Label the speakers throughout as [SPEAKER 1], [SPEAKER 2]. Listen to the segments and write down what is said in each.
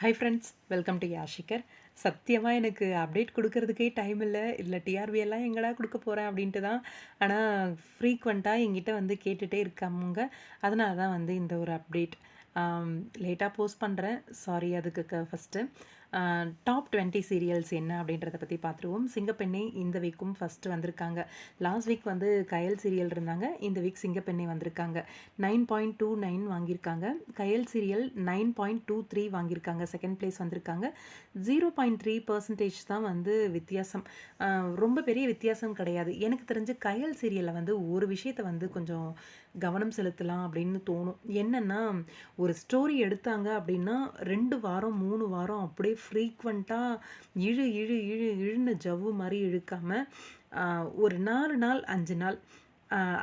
[SPEAKER 1] High friends, welcome to யாஷிகர். சத்தியமாக எனக்கு அப்டேட் கொடுக்கறதுக்கே டைம் இல்லை டிஆர்பி எல்லாம் எங்கடா கொடுக்க போகிறேன் அப்படின்ட்டு தான். ஆனால் ஃப்ரீக்வெண்ட்டாக எங்கிட்ட வந்து கேட்டுகிட்டே இருக்காங்க. அதனால தான் வந்து இந்த ஒரு அப்டேட் லேட்டாக போஸ்ட் பண்ணுறேன். சாரி அதுக்கு ஃபஸ்ட்டு. டாப் 20 சீரியல்ஸ் என்ன அப்படின்றத பற்றி பார்த்துருவோம். சிங்கப்பெண்ணை இந்த வீக்கும் ஃபஸ்ட்டு வந்திருக்காங்க. லாஸ்ட் வீக் வந்து கயல் சீரியல் இருந்தாங்க. இந்த வீக் சிங்கப்பெண்ணை வந்திருக்காங்க. 9.29 வாங்கியிருக்காங்க. கயல் சீரியல் 9.23 வாங்கியிருக்காங்க. செகண்ட் பிளேஸ் வந்திருக்காங்க. 0.3% தான் வந்து வித்தியாசம். ரொம்ப பெரிய வித்தியாசம் கிடையாது. எனக்கு தெரிஞ்சு கயல் சீரியலில் வந்து ஒரு விஷயத்தை வந்து கொஞ்சம் கவனம் செலுத்தலாம் அப்படின்னு தோணும். என்னென்னா, ஒரு ஸ்டோரி எடுத்தாங்க அப்படின்னா 2 வாரம் 3 வாரம் அப்படியே ஃப்ரீக்வெண்ட்டாக இழுன்னு ஜவ்வு மாதிரி இழுக்காமல் ஒரு 4 நாள் 5 நாள்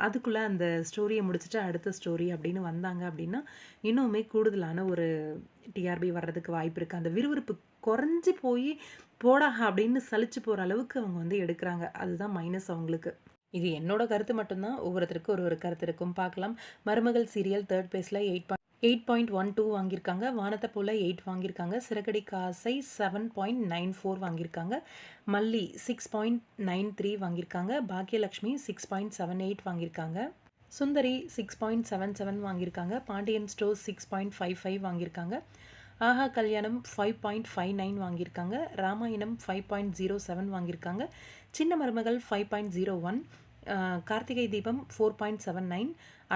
[SPEAKER 1] அதுக்குள்ளே அந்த ஸ்டோரியை முடிச்சுட்டு அடுத்த ஸ்டோரி அப்படின்னு வந்தாங்க அப்படின்னா இன்னுமே கூடுதலான ஒரு டிஆர்பி வர்றதுக்கு வாய்ப்பு இருக்குது. அந்த விறுவிறுப்பு குறைஞ்சி போய் போடா அப்படின்னு சலிச்சு போகிற அளவுக்கு அவங்க வந்து எடுக்கிறாங்க. அதுதான் மைனஸ் அவங்களுக்கு. இது என்னோட கருத்து மட்டும்தான். ஒவ்வொருத்தருக்கும் ஒரு கருத்து இருக்கும். பார்க்கலாம். மருமகள் சீரியல் 3rd பிளேஸில் 8.12 வாங்கியிருக்காங்க. வானத்தை போல் 8 வாங்கியிருக்காங்க. சிறகடி காசை 7.94 வாங்கியிருக்காங்க. மல்லி 6.93 வாங்கியிருக்காங்க. பாக்கியலட்சுமி 6.78 வாங்கியிருக்காங்க. சுந்தரி 6.77 வாங்கியிருக்காங்க. பாண்டியன் ஸ்டோர் 6.55 வாங்கியிருக்காங்க. ஆஹா கல்யாணம் 5.59 வாங்கியிருக்காங்க. ராமாயணம் 5.07 வாங்கியிருக்காங்க. சின்ன மருமகள் 5.01. கார்த்திகை தீபம் 4.79.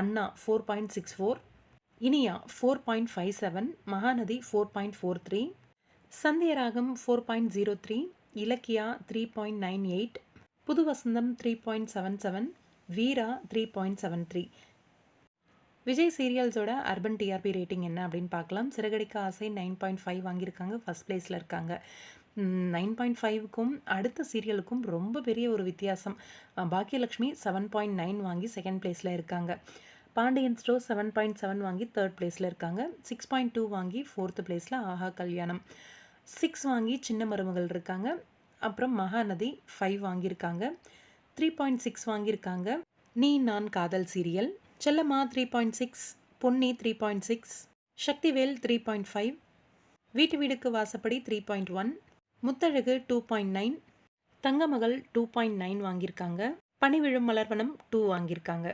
[SPEAKER 1] அண்ணா 4.64. இனியா 4.57. மகாநதி 4.43. சந்தியராகம் 4.03. இலக்கியா 3.98. புது வசந்தம் 3.77. வீரா 3.73. விஜய் சீரியல்ஸோட அர்பன் டிஆர்பி ரேட்டிங் என்ன அப்படின்னு பார்க்கலாம். சிறகடிக்க ஆசை 9.5 வாங்கியிருக்காங்க. ஃபஸ்ட் பிளேஸில் இருக்காங்க. 9.5க்கும் அடுத்த சீரியலுக்கும் ரொம்ப பெரிய ஒரு வித்தியாசம். பாக்கியலட்சுமி 7.9 வாங்கி செகண்ட் பிளேஸில் இருக்காங்க. பாண்டியன் ஸ்டோர் 7.7 வாங்கி 3rd பிளேஸில் இருக்காங்க. 6.2 வாங்கி 4th பிளேஸில் ஆஹா கல்யாணம். 6 வாங்கி சின்ன மருமகள் இருக்காங்க. அப்புறம் மகாநதி 5 வாங்கியிருக்காங்க. 3.6 வாங்கியிருக்காங்க நீ நான் காதல் சீரியல். செல்லம்மா 3.6. பொன்னி 3.6. சக்திவேல் 3.5. வீட்டு வீடுக்கு வாசப்படி 3.1. முத்தழகு 2.9. தங்கமகள் 2.9 வாங்கியிருக்காங்க. பனிவிழும் மலர்வனம் 2 வாங்கியிருக்காங்க.